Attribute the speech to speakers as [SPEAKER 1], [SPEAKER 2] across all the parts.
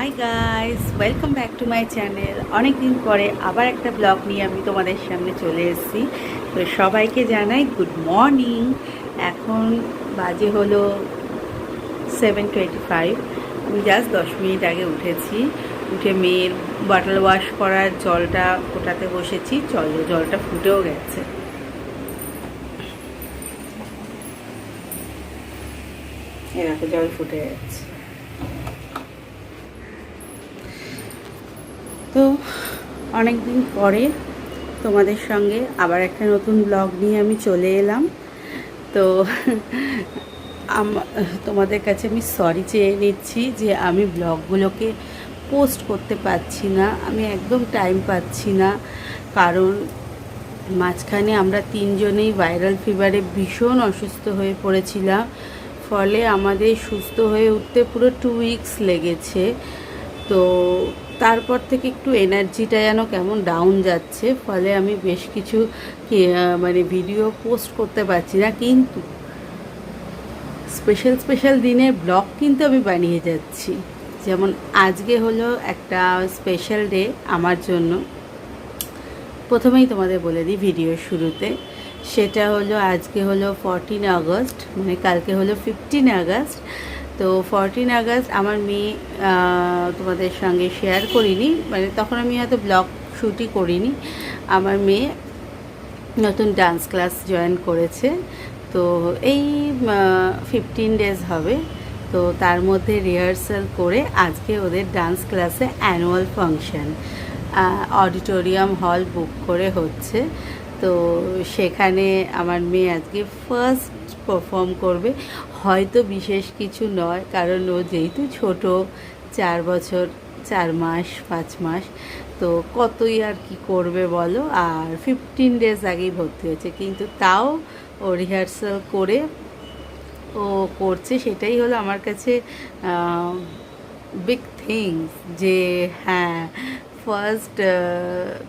[SPEAKER 1] Hi guys, welcome back to my channel. অনেক দিন পরে আবার একটা ব্লগ নিয়ে আমি তোমাদের সামনে চলে এসেছি। তো সবাইকে জানাই গুড মর্নিং। এখন বাজে হলো 7:25। আমি জাস্ট 10 মিনিট আগে উঠেছি। উঠে মেয়ের বটল ওয়াশ করার জলটা ফোটাতে বসেছি। জলটা ফুটেও গেছে। এরকম জল ফুটে যাচ্ছে। তো অনেক দিন পরে তোমাদের সঙ্গে আবার একটা নতুন ব্লগ নিয়ে আমি চলে এলাম। তো তোমাদের কাছে আমি সরি চেয়ে নিচ্ছি যে আমি ব্লগগুলোকে পোস্ট করতে পারছি না। আমি একদম টাইম পাচ্ছি না, কারণ মাঝখানে আমরা তিনজনেই ভাইরাল ফিভারে ভীষণ অসুস্থ হয়ে পড়েছিলাম। ফলে আমাদের সুস্থ হয়ে উঠতে পুরো 2 উইকস লেগেছে। তো তারপর থেকে একটু এনার্জিটা যেন কেমন ডাউন যাচ্ছে, ফলে আমি বেশ কিছু ভিডিও পোস্ট করতে পারছি না। কিন্তু স্পেশাল দিনের ব্লগ কিন্তু আমি বানিয়ে যাচ্ছি। যেমন আজকে হলো একটা স্পেশাল ডে আমার জন্য। প্রথমেই তোমাদের বলে দিই ভিডিওর শুরুতে, সেটা হলো আজকে হলো 14 আগস্ট, মানে কালকে হলো 15 আগস্ট। তো 14 আগস্ট আমার মেয়ে, তোমাদের সঙ্গে শেয়ার করিনি, মানে তখন আমি হয়তো ব্লগ শ্যুটই করিনি। আমার মেয়ে নতুন ডান্স ক্লাস জয়েন করেছে। তো এই 15 ডেজ হবে। তো তার মধ্যে রিহার্সাল করে আজকে ওদের ডান্স ক্লাসে অ্যানুয়াল ফাংশন অডিটোরিয়াম হল বুক করে হচ্ছে। তো সেখানে আমার মেয়ে আজকে ফার্স্ট পারফর্ম করবে। হয়তো বিশেষ কিছু নয়, কারণ ও যেহেতু ছোট, 4 বছর 4 মাস 5 মাস, তো কতই আর কি করবে বলো। আর 15 ডেজ আগেই ভর্তি হয়েছে, কিন্তু তাও ও রিহার্সাল করে ও করছে। সেটাই হলো আমার কাছে বিগ থিংস, যে হ্যাঁ, ফার্স্ট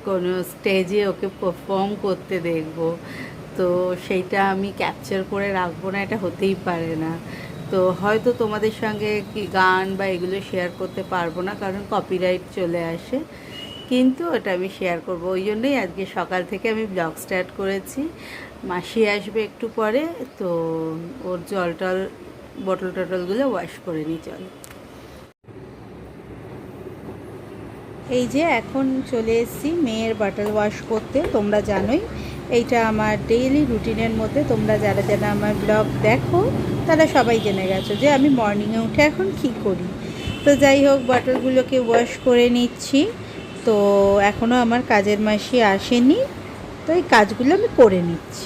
[SPEAKER 1] কোনো স্টেজে ওকে পারফর্ম করতে দেখব। তো সেইটা আমি ক্যাপচার করে রাখবো না, এটা হতেই পারে না। তো হয়তো তোমাদের সঙ্গে কি গান বা এগুলো শেয়ার করতে পারবো না, কারণ কপিরাইট চলে আসে। কিন্তু ওটা আমি শেয়ার করব, ওই জন্যই আজকে সকাল থেকে আমি ব্লগ স্টার্ট করেছি। মাসি আসবে একটু পরে, তো ওর জল বটল টটলগুলো ওয়াশ করে নিই। চল, এই যে এখন চলে এসেছি মেয়ের বটল ওয়াশ করতে। তোমরা জানোই এইটা আমার ডেইলি রুটিনের মধ্যে। তোমরা যারা যারা আমার ব্লগ দেখো তারা সবাই জেনে গেছো যে আমি মর্নিংয়ে উঠে এখন কী করি। তো যাই হোক, বটলগুলোকে ওয়াশ করে নিচ্ছি। তো এখনও আমার কাজের মাসি আসেনি, তো এই কাজগুলো আমি করে নিচ্ছি।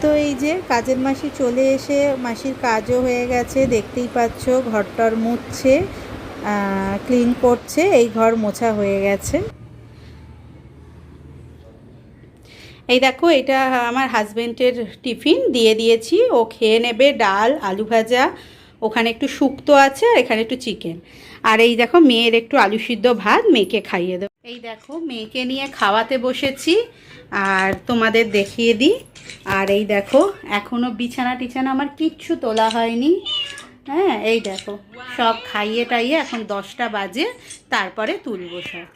[SPEAKER 1] তো এই যে কাজের মাসি চলে এসে মাসির কাজও হয়ে গেছে, দেখতেই পাচ্ছ। ঘরটর মুছছে, ক্লিন করছে। এই ঘর মোছা হয়ে গেছে। এই দেখো, এটা আমার হাজব্যান্ডের টিফিন দিয়ে দিয়েছি, ও খেয়ে নেবে। ডাল, আলু ভাজা, ওখানে একটু শুক্তো আছে, আর এখানে একটু চিকেন। আর এই দেখো মেয়ের একটু আলু সিদ্ধ ভাত মেয়েকে খাইয়ে দেবো। এই দেখো মেয়েকে নিয়ে খাওয়াতে বসেছি, আর তোমাদের দেখিয়ে দিই। আর এই দেখো এখনও বিছানা টিছানা আমার কিচ্ছু তোলা হয়নি। হ্যাঁ, এই দেখো সব খাইয়ে টাইয়ে এখন 10টা বাজে, তারপরে তুলবো সব।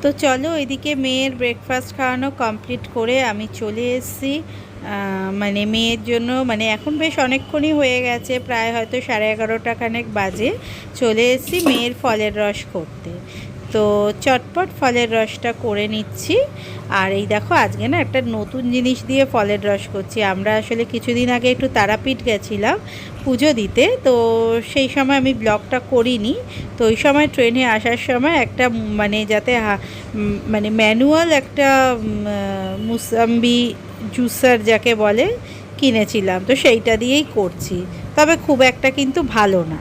[SPEAKER 1] তো চলো, এদিকে মেয়ের ব্রেকফাস্ট খাওয়ানো কমপ্লিট করে আমি চলে এসেছি। মানে মেয়ের জন্য, মানে এখন বেশ অনেকক্ষণই হয়ে গেছে, প্রায় হয়তো 11:30 খানেক বাজে। চলে এসেছি মেয়ের ফলের রস করতে। তো চটপট ফলের রসটা করে নিচ্ছি। আর এই দেখো আজকে না একটা নতুন জিনিস দিয়ে ফলের রস করছি। আমরা আসলে কিছুদিন আগে একটু তারাপীঠ গেছিলাম পুজো দিতে, তো সেই সময় আমি ব্লগটা করিনি। তো ওই সময় ট্রেনে আসার সময় একটা মানে যাতে মানে ম্যানুয়াল একটা মুসাম্বি জুসার যাকে বলে কিনেছিলাম, তো সেইটা দিয়েই করছি। তবে খুব একটা কিন্তু ভালো না।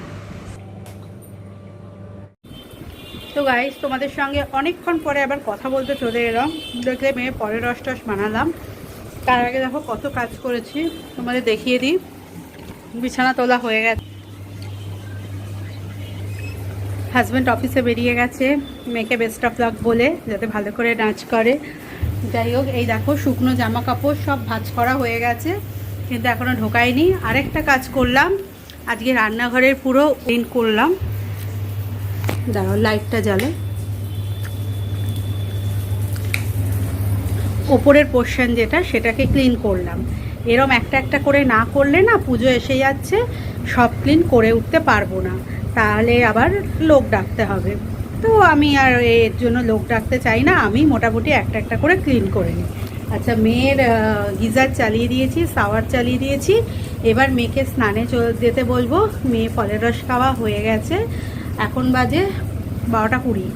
[SPEAKER 1] তো গাইস, তোমাদের সঙ্গে অনেকক্ষণ পরে আবার কথা বলতে চলে এলাম। দেখলে মেয়ে পরের রস টস বানালাম, তার আগে দেখো কত কাজ করেছি তোমাদের দেখিয়ে দিই। বিছানা তোলা হয়ে গেছে। হাজব্যান্ড অফিসে বেরিয়ে গেছে, মেয়েকে বেস্ট অফ লাক বলে যাতে ভালো করে নাচ করে। যাই হোক, এই দেখো শুকনো জামা কাপড় সব ভাঁজ করা হয়ে গেছে, কিন্তু এখনও ঢোকায়নি। আরেকটা কাজ করলাম, আজকে রান্নাঘরের পুরো ক্লিন করলাম। দাঁড়াও লাইটটা জ্বালে। ওপরের পোর্শন যেটা, সেটাকে ক্লিন করলাম। এরম একটা একটা করে না করলে না পুজো এসে যাচ্ছে, সব ক্লিন করে উঠতে পারবো না, তাহলে আবার লোক ডাকতে হবে। তো আমি আর এর জন্য লোক ডাকতে চাই না, আমি মোটামুটি একটা একটা করে ক্লিন করে নিই। আচ্ছা, মেয়ের গিজার চালিয়ে দিয়েছি, শাওয়ার চালিয়ে দিয়েছি। এবার মেয়েকে স্নানে যেতে বলবো। মেয়ে ফলের রস খাওয়া হয়ে গেছে, এখন বাজে 12টা 20।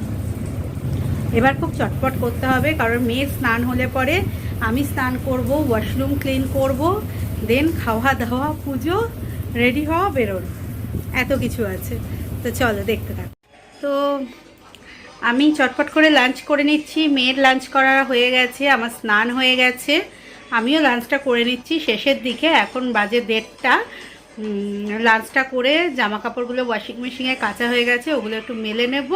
[SPEAKER 1] এবার খুব চটপট করতে হবে, কারণ মেয়ে স্নান হলে পরে আমি স্নান করব, ওয়াশরুম ক্লিন করব, দেন খাওয়া দাওয়া, পুজো, রেডি হওয়া, বেরোনো, এত কিছু আছে। তো চলো দেখতে থাক। তো আমি চটপট করে লাঞ্চ করে নিচ্ছি। মেয়ের লাঞ্চ করা হয়ে গেছে, আমার স্নান হয়ে গেছে, আমিও লাঞ্চটা করে নিচ্ছি শেষের দিকে। এখন বাজে 1:30। লাঞ্চটা করে জামা কাপড়গুলো ওয়াশিং মেশিনে কাচা হয়ে গেছে, ওগুলো একটু মেলে নেব,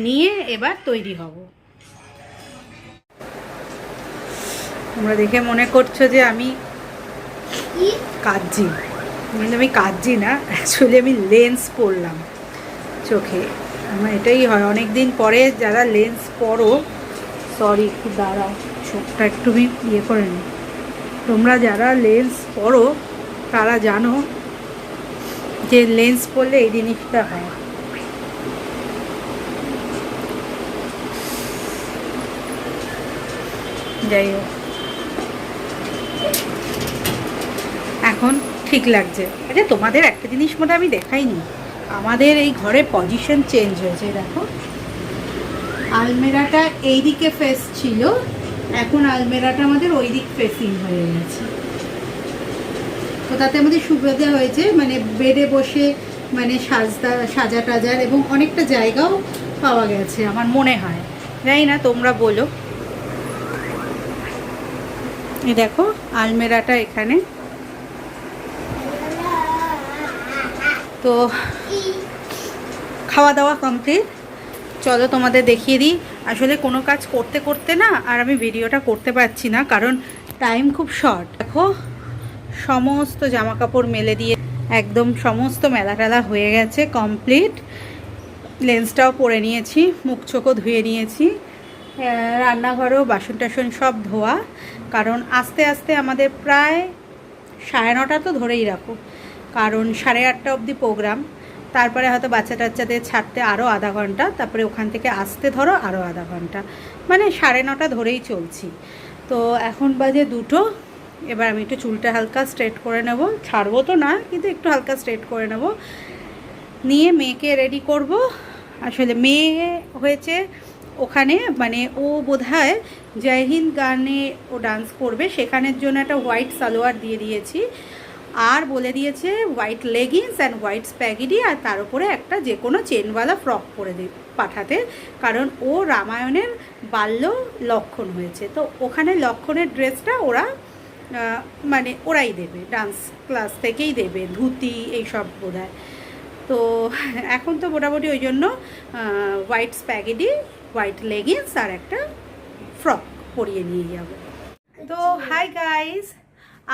[SPEAKER 1] নিয়ে এবার তৈরি হব। তোমরা দেখে মনে করছো যে আমি কাঁদছি, কিন্তু আমি কাঁদছি না, অ্যাকচুয়ালি আমি লেন্স পরলাম চোখে। আমার এটাই হয়, অনেক দিন পরে যারা লেন্স পরো, সরি একটু দাঁড়াও, চোখটা একটু ইয়ে করে নিই। তোমরা যারা লেন্স পরো তারা জানো যে লেন্স পরলে এই জিনিসটা হয়। যাই হোক, এখন ঠিক লাগছে। আচ্ছা, তোমাদের একটা জিনিস মনে আমি দেখাইনি, আমাদের এই ঘরের পজিশন চেঞ্জ হয়েছে। দেখো, আলমেরাটা এই দিকে ফেস ছিল, এখন আলমেরাটা আমাদের ওই দিক ফেসিং হয়ে গেছে। তো তাতে আমাদের সুবিধা হয়েছে, মানে বেডে বসে মানে সাজা টাজার এবং অনেকটা জায়গাও পাওয়া গেছে আমার মনে হয়। জানি না, তোমরা বলো। এই দেখো আলমেরাটা এখানে। তো খাওয়া দাওয়া কমপ্লিট, চলো তোমাদের দেখিয়ে দিই। আসলে কোনো কাজ করতে করতে না আর আমি ভিডিওটা করতে পারছি না, কারণ টাইম খুব শর্ট। দেখো সমস্ত জামা কাপড় মেলে দিয়ে একদম সমস্ত মেলা টেলা হয়ে গেছে, কমপ্লিট। লেন্সটাও পরে নিয়েছি, মুখ চোখও ধুয়ে নিয়েছি, রান্নাঘরেও বাসন টাসন সব ধোয়া। কারণ আস্তে আস্তে আমাদের প্রায় 9:30 তো ধরেই রাখো, কারণ 8:30 অবধি প্রোগ্রাম, তারপরে হয়তো বাচ্চা টাচ্চাদের ছাড়তে আরও আধা ঘন্টা, তারপরে ওখান থেকে আসতে ধরো আরও আধা ঘন্টা, মানে 9:30 ধরেই চলছি। তো এখন বাজে 2টো। এবার আমি একটু চুলটা হালকা স্ট্রেট করে নেব, ছাড়বো তো না, কিন্তু একটু হালকা স্ট্রেট করে নেব, নিয়ে মেয়েকে রেডি করব। আসলে মেয়ে হয়েছে ওখানে, মানে ও বোধহয় জয় হিন্দ গানে ও ডান্স করবে, সেখানের জন্য একটা হোয়াইট সালোয়ার দিয়ে দিয়েছি, আর বলে দিয়েছে white leggings and white spaghetti, আর তার উপরে একটা যে কোনো চেনওয়ালা ফ্রক পরে পাঠাতে, কারণ ও রামায়ণের বাল্য লক্ষণ হয়েছে। তো ওখানে লক্ষণের ড্রেসটা ওরা মানে ওরাই দেবে, ডান্স ক্লাস থেকেই দেবে, ধুতি এইসব বোধহয়। তো এখন তো মোটামুটি ওই জন্য হোয়াইট স্প্যাগেটি, হোয়াইট লেগিংস আর একটা ফ্রক পরিয়ে নিয়ে যাব। তো হাই গাইস,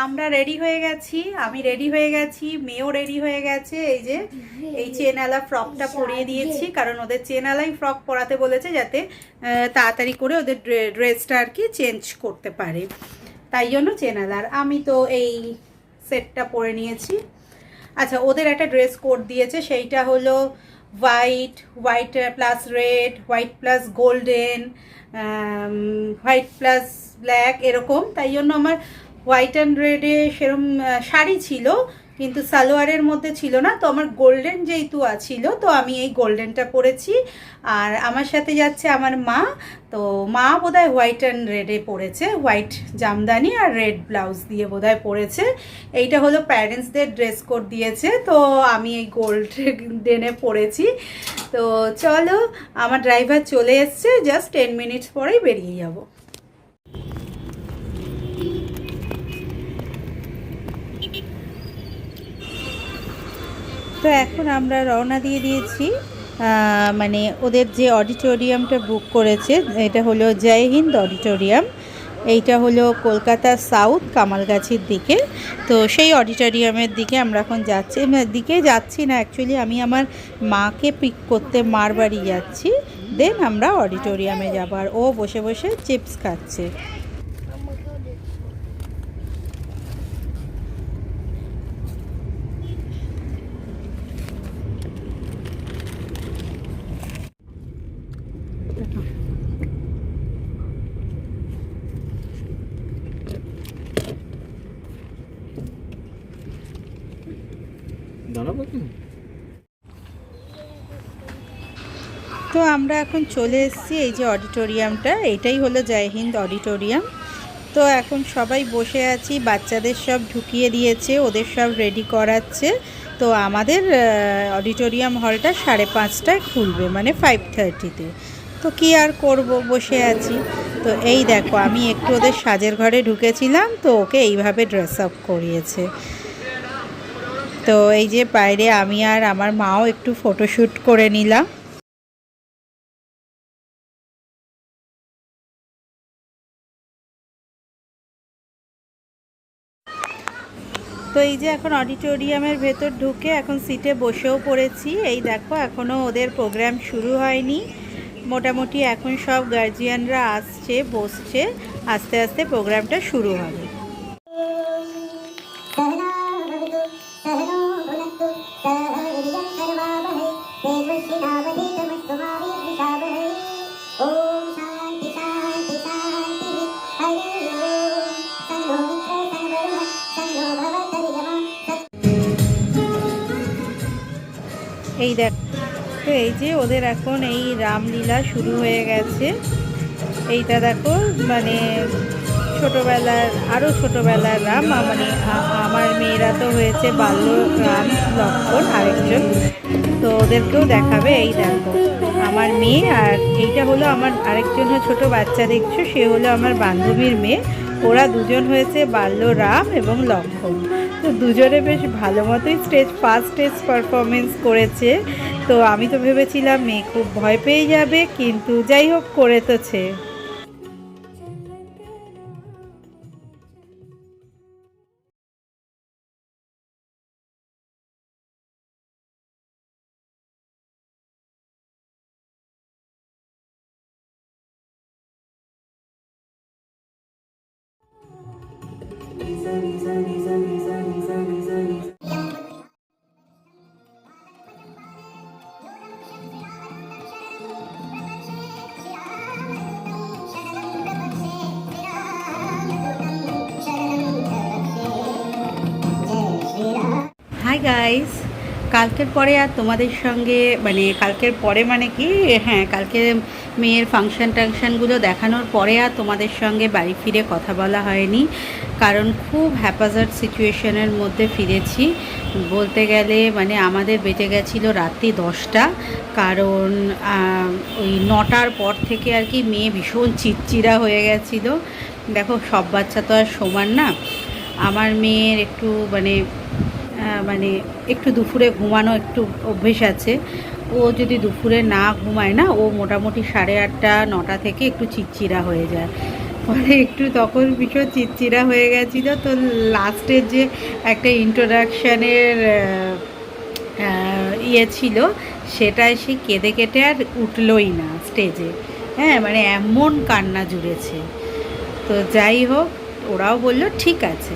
[SPEAKER 1] আমরা রেডি হয়ে গেছি, আমি রেডি হয়ে গেছি, মেয়েও রেডি হয়ে গেছে। এই যে এই চেনওয়ালা ফ্রকটা পরিয়ে দিয়েছি, কারণ ওদের চেনওয়ালাই ফ্রক পরাতে বলেছে, যাতে তাড়াতাড়ি করে ওদের ড্রেসটা আর কি চেঞ্জ করতে পারে, তাই জন্য চেনওয়ালার। আমি তো এই সেটটা পরে নিয়েছি। আচ্ছা, ওদের একটা ড্রেস কোড দিয়েছে, সেইটা হলো white, white plus red, white plus golden, white plus black, এরকম। তাই জন্য আমার হোয়াইট অ্যান্ড রেডে সেরম শাড়ি ছিল, কিন্তু সালোয়ারের মধ্যে ছিল না। তো আমার গোল্ডেন যেহেতু ছিল, তো আমি এই গোল্ডেনটা পরেছি। আর আমার সাথে যাচ্ছে আমার মা, তো মা বোধহয় হোয়াইট অ্যান্ড রেডে পরেছে, হোয়াইট জামদানি আর রেড ব্লাউজ দিয়ে বোধহয় পরেছে। এইটা হলো প্যারেন্টসদের ড্রেস কোড দিয়েছে, তো আমি এই গোল্ডেনে পরেছি। তো চলো, আমার ড্রাইভার চলে এসছে, জাস্ট 10 মিনিটস পরেই বেরিয়ে যাব। তো এখন আমরা রওনা দিয়ে দিয়েছি মানে ওদের যে অডিটোরিয়ামটা বুক করেছে এটা হলো জয় হিন্দ অডিটোরিয়াম। এইটা হলো কলকাতা সাউথ কামালগাছির দিকে। তো সেই অডিটোরিয়ামের দিকে আমরা এখন যাচ্ছি, দিকে যাচ্ছি না অ্যাকচুয়ালি, আমি আমার মাকে পিক করতে মার বাড়ি যাচ্ছি, দেন আমরা অডিটোরিয়ামে যাবো। আর ও বসে বসে চিপস খাচ্ছে। তো আমরা এখন চলে এসেছি এই যে অডিটোরিয়ামটা, এটাই হলো জয় হিন্দ অডিটোরিয়াম। তো এখন সবাই বসে আছি, বাচ্চাদের সব ঢুকিয়ে দিয়েছে, ওদের সব রেডি করাচ্ছে। তো আমাদের অডিটোরিয়াম হলটা 5:30টায় খুলবে, মানে 5:30-তে। তো কি আর করব, বসে আছি। তো এই দেখো আমি একটু ওদের সাজের ঘরে ঢুকেছিলাম, তো ওকে এইভাবে ড্রেস আপ করিয়েছে। তো এই যে বাইরে আমি আর আমার মাও একটু ফটোশ্যুট করে নিলাম। তো এই যে এখন অডিটোরিয়ামের ভেতর ঢুকে এখন সিটে বসেও পড়েছি। এই দেখো এখনও ওদের প্রোগ্রাম শুরু হয়নি, মোটামুটি এখন সব গার্জিয়ানরা আসছে, বসছে, আস্তে আস্তে প্রোগ্রামটা শুরু হবে। এই দেখো, তো এই যে ওদের এখন এই রামলীলা শুরু হয়ে গেছে। এইটা দেখো মানে ছোটোবেলার, আরও ছোটোবেলার রাম, মানে আমার মেয়েরা তো হয়েছে বাল্য রাম লক্ষ্মণ আরেকজন, তো ওদেরকেও দেখাবে। এই দেখো আমার মেয়ে, আর এইটা হলো আমার আরেকজন ছোট বাচ্চা দেখছো, সে হলো আমার বান্ধবীর মেয়ে। ওরা দুজন হয়েছে বাল্য রাম এবং লক্ষ্মণ। তো দুজনে বেশ ভালো মতোই ফার্স্ট স্টেজ পারফরমেন্স করেছে। তো আমি তো ভেবেছিলাম মেয়ে খুব ভয় পেয়ে যাবে, কিন্তু যাই হোক করেছে। হাই গাইস, কালকের পরে আর তোমাদের সঙ্গে মানে কালকের পরে মানে কি, হ্যাঁ কালকে মেয়ের টাংশানগুলো দেখানোর পরে আর তোমাদের সঙ্গে বাড়ি ফিরে কথা বলা হয়নি, কারণ খুব হ্যাপাজার্ড সিচুয়েশনের মধ্যে ফিরেছি বলতে গেলে। মানে আমাদের বেজে গেছিলো রাত্রি 10টা, কারণ ওই 9টার পর থেকে আর কি মেয়ে ভীষণ চিড়চিড়া হয়ে গেছিলো। দেখো সব বাচ্চা তো আর সমান না, আমার মেয়ের একটু মানে একটু দুপুরে ঘুমানো একটু অভ্যেস আছে। ও যদি দুপুরে না ঘুমায় না, ও মোটামুটি 8:30 9টা থেকে একটু চিড়চিড়া হয়ে যায়। ফলে একটু তখন ভীষণ চিড়চিড়া হয়ে গেছিলো। তো লাস্টের যে একটা ইন্ট্রোডাকশানের ইয়ে ছিল, সেটায় সে কেঁদে কেটে আর উঠলই না স্টেজে। হ্যাঁ মানে এমন কান্না জুড়েছে। তো যাই হোক, ওরাও বললো ঠিক আছে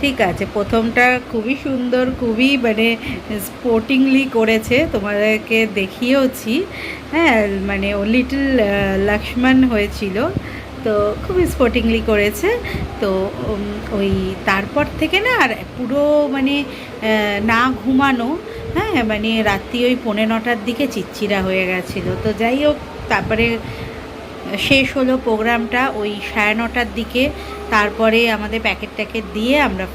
[SPEAKER 1] ঠিক আছে। প্রথমটা খুবই সুন্দর, খুবই মানে স্পোর্টিংলি করেছে, তোমাদেরকে দেখিয়েওছি। হ্যাঁ মানে ও লিটল লক্ষ্মণ হয়েছিল, তো খুবই স্পোর্টিংলি করেছে। তো ওই তারপর থেকে না আর পুরো মানে না ঘুমানো, হ্যাঁ মানে রাত্রি ওই 9:15টার দিকে চিড়চিড়া হয়ে গেছিলো। তো যাই হোক, তারপরে শেষ হলো প্রোগ্রামটা ওই 9:30টার দিকে। তারপরে আমাদের প্যাকেট দিয়ে আমরা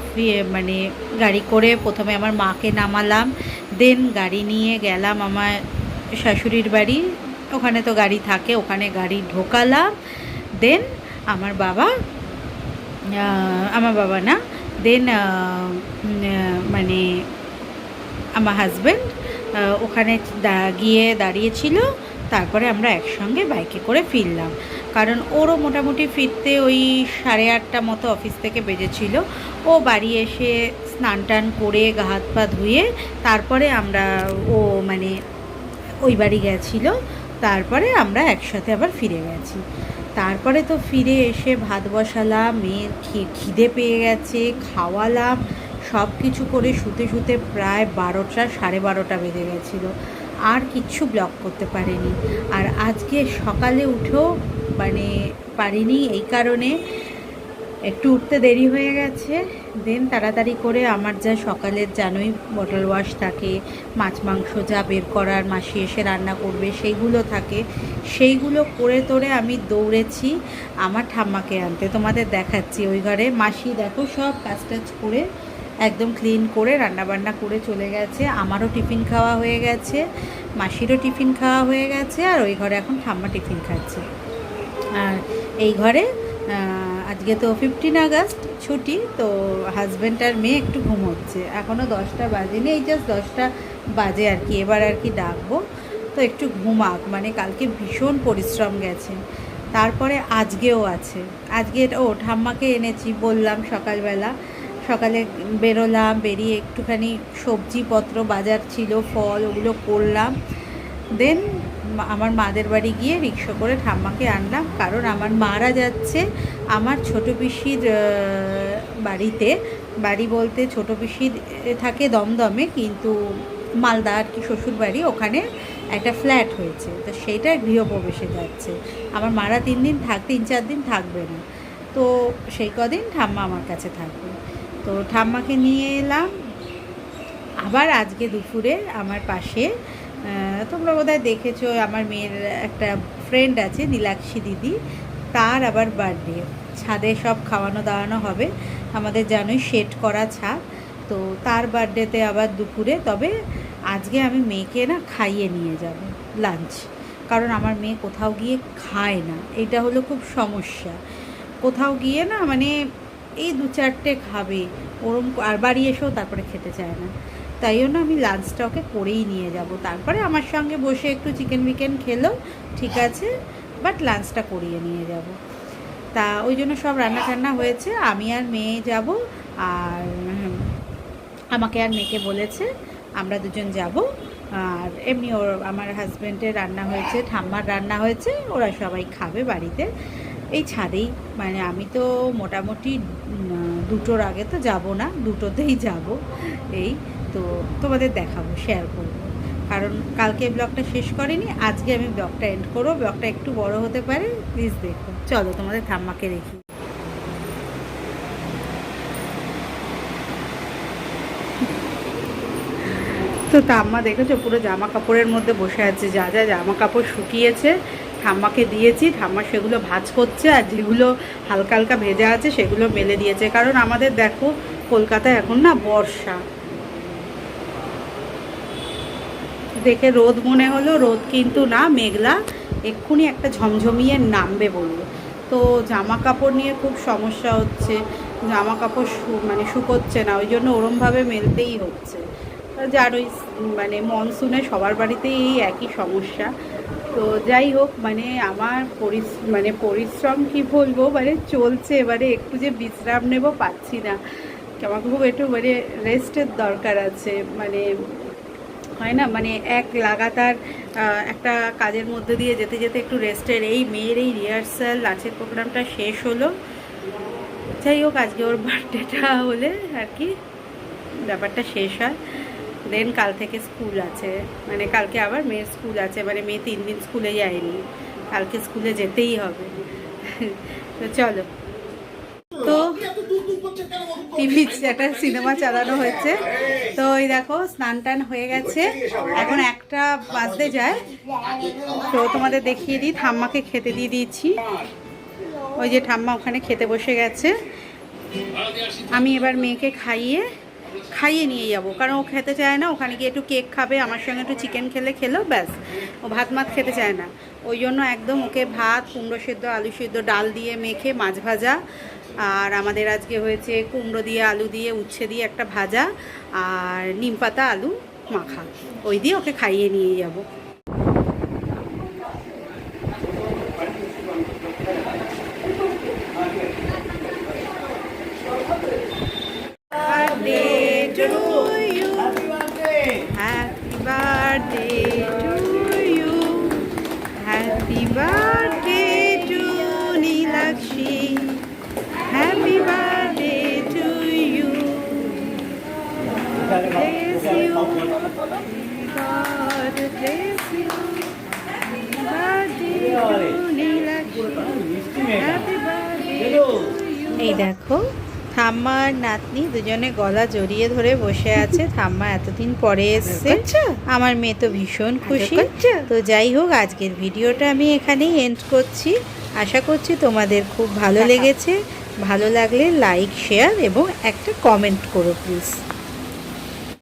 [SPEAKER 1] মানে গাড়ি করে প্রথমে আমার মাকে নামালাম, দেন গাড়ি নিয়ে গেলাম আমার শাশুড়ির বাড়ি। ওখানে তো গাড়ি থাকে, ওখানে গাড়ি ঢোকালাম। দেন আমার বাবা না, দেন মানে আমার হাজব্যান্ড ওখানে গিয়ে দাঁড়িয়েছিল। তারপরে আমরা একসঙ্গে বাইকে করে ফিরলাম, কারণ ওরও মোটামুটি ফিরতে ওই 8:30 মতো অফিস থেকে বেজেছিল। ও বাড়ি এসে স্নান টান করে গা হাত পা ধুয়ে তারপরে আমরা মানে ওই বাড়ি গেছিলো। তারপরে আমরা একসাথে আবার ফিরে গেছি। তারপরে তো ফিরে এসে ভাত বসালাম, মেয়ের খিদে পেয়ে গেছে, খাওয়ালাম, সব কিছু করে শুতে শুতে প্রায় 12টা 12:30 বেজে গেছিলো। আর কিচ্ছু ব্লগ করতে পারিনি। আর আজকে সকালে উঠেও মানে পারিনি, এই কারণে একটু উঠতে দেরি হয়ে গেছে। দেন তাড়াতাড়ি করে আমার যা সকালের জানোই বটল ওয়াশ থাকে, মাছ মাংস যা বের করার, মাসি এসে রান্না করবে সেইগুলো থাকে, সেইগুলো করে তোরে আমি দৌড়েছি আমার ঠাম্মাকে আনতে। তোমাদের দেখাচ্ছি ওই ঘরে মাসি দেখো সব কাজ টাজ করে একদম ক্লিন করে রান্নাবান্না করে চলে গেছে। আমারও টিফিন খাওয়া হয়ে গেছে, মাসিরও টিফিন খাওয়া হয়ে গেছে, আর ওই ঘরে এখন ঠাম্মা টিফিন খাচ্ছে। আর এই ঘরে আজকে তো 15 আগস্ট ছুটি, তো হাজব্যান্ড আর মেয়ে একটু ঘুমোচ্ছে। এখনও 10টা বাজেনি, এই জাস্ট 10টা বাজে আর কি। এবার আর কি ডাকবো, তো একটু ঘুমাক, মানে কালকে ভীষণ পরিশ্রম গেছে। তারপরে আজকেও আছে। আজকে ঠাম্মাকে এনেছি বললাম সকালবেলা, সকালে বেরোলাম, বেরিয়ে একটুখানি সবজিপত্র বাজার ছিল, ফল, ওগুলো করলাম। দেন আমার মাদের বাড়ি গিয়ে রিক্সা করে ঠাম্মাকে আনলাম, কারণ আমার মারা যাচ্ছে আমার ছোটো পিসির বাড়িতে। বাড়ি বলতে ছোটো পিসির থাকে দমদমে, কিন্তু মালদা আর কি শ্বশুর বাড়ি, ওখানে একটা ফ্ল্যাট হয়েছে, তো সেইটা গৃহপ্রবেশে যাচ্ছে। আমার মারা 3-4 দিন থাকবে না, তো সেই কদিন ঠাম্মা আমার কাছে থাকবে। তো ঠাম্মাকে নিয়ে এলাম। আবার আজকে দুপুরে আমার পাশে, তোমরা বোধহয় দেখেছো, আমার মেয়ের একটা ফ্রেন্ড আছে নীলাক্ষী দিদি, তার আবার বার্থডে। ছাদে সব খাওয়ানো দাওয়ানো হবে, আমাদের জানোই শেড করা ছাদ। তো তার বার্থডেতে আবার দুপুরে, তবে আজকে আমি মেয়েকে না খাইয়ে নিয়ে যাব লাঞ্চ, কারণ আমার মেয়ে কোথাও গিয়ে খায় না, এটা হলো খুব সমস্যা। কোথাও গিয়ে না মানে এই 2-4টে খাবে ওরম, আর বাড়ি এসেও তারপরে খেতে চায় না। তাই জন্য আমি লাঞ্চটা ওকে করেই নিয়ে যাব। তারপরে আমার সঙ্গে বসে একটু চিকেন বিকেন খেলো, ঠিক আছে, বাট লাঞ্চটা করিয়ে নিয়ে যাব। তা ওই জন্য সব রান্না টান্না হয়েছে, আমি আর মেয়ে যাব। আর আমাকে আর মেয়েকে বলেছে আমরা দুজন যাব। আর এমনি আমার হাজব্যান্ডের রান্না হয়েছে, ঠাম্মার রান্না হয়েছে, ওরা সবাই খাবে বাড়িতে এই ছাদেই। মানে আমি তো মোটামুটি 2টোর আগে তো যাব না, 2টোতেই যাব। এই তো তোমাদের দেখাবো, শেয়ার করবো, কারণ কালকে ব্লগটা শেষ করিনি, আজকে আমি ব্লগটা এন্ড করবো। ব্লগটা একটু বড় হতে পারে, প্লিজ দেখো। চলো তোমাদের ঠাম্মাকে দেখি। তো ঠাম্মা দেখেছো পুরো জামা কাপড়ের মধ্যে বসে আছে, যা যা জামা কাপড় শুকিয়েছে ঠাম্মাকে দিয়েছি, ঠাম্মা সেগুলো ভাঁজ করছে, আর যেগুলো হালকা হালকা ভেজা আছে সেগুলো মেলে দিয়েছে। কারণ আমাদের দেখো কলকাতায় এখন না বর্ষা, দেখে রোদ মনে হলো, রোদ কিন্তু না, মেঘলা, এক্ষুনি একটা ঝমঝমিয়ে নামবে বললো। তো জামা কাপড় নিয়ে খুব সমস্যা হচ্ছে, জামা কাপড় মানে শুকোচ্ছে না, ওই জন্য ওরমভাবে মেলতেই হচ্ছে। যার ওই মানে মনসুনে সবার বাড়িতেই এই একই সমস্যা। তো যাই হোক, মানে আমার পরিশ্রম কি বলবো, মানে চলছে, এবারে একটু যে বিশ্রাম নেব পাচ্ছি না, আমার খুব একটু মানে রেস্টের দরকার আছে। মানে হয় না, মানে এক লাগাতার একটা কাজের মধ্যে দিয়ে যেতে যেতে একটু রেস্টের। এই মেয়ের এই রিহার্সাল, নাচের প্রোগ্রামটা শেষ হলো। যাই হোক, আজকে ওর বার্থডেটা হলে আর কি ব্যাপারটা শেষ হয়। দেন কাল থেকে স্কুল আছে, মানে কালকে আবার মেয়ের স্কুল আছে, মানে মেয়ে 3 দিন স্কুলে যায়নি, কালকে স্কুলে যেতেই হবে। তো চলো, তো টিভি একটা সিনেমা চালানো হয়েছে, তো ওই দেখো স্নান টান হয়ে গেছে, এখন 1টা বাজতে যায়। তো তোমাদের দেখিয়ে দিই, ঠাম্মাকে খেতে দিয়ে দিয়েছি, ওই যে ঠাম্মা ওখানে খেতে বসে গেছে। আমি এবার মেয়েকে খাইয়ে নিয়ে যাব, কারণ ও খেতে চায় না, ওখানে গিয়ে একটু কেক খাবে, আমার সঙ্গে একটু চিকেন খেলো ব্যাস, ও ভাত খেতে চায় না। ওই জন্য একদম ওকে ভাত, কুমড়ো সেদ্ধ, আলু সেদ্ধ, ডাল দিয়ে মেখে, মাছ ভাজা, আর আমাদের আজকে হয়েছে কুমড়ো দিয়ে, আলু দিয়ে, উচ্ছে দিয়ে একটা ভাজা, আর নিম পাতা আলু মাখা, ওই দিয়ে ওকে খাইয়ে নিয়ে যাব। Happy birthday to you. Happy birthday to Nilakshi. Happy birthday to you. Bless you. God bless you. Happy birthday to Nilakshi. Happy birthday to you. এই দেখো ঠাম্মা আর নাতনি দুজনে গলা জড়িয়ে ধরে বসে আছে। ঠাম্মা এতদিন পরে এসছে, আমার মেয়ে তো ভীষণ খুশি। তো যাই হোক, আজকের ভিডিওটা আমি এখানেই এন্ড করছি। আশা করছি তোমাদের খুব ভালো লেগেছে। ভালো লাগলে লাইক, শেয়ার এবং একটা কমেন্ট করো প্লিজ।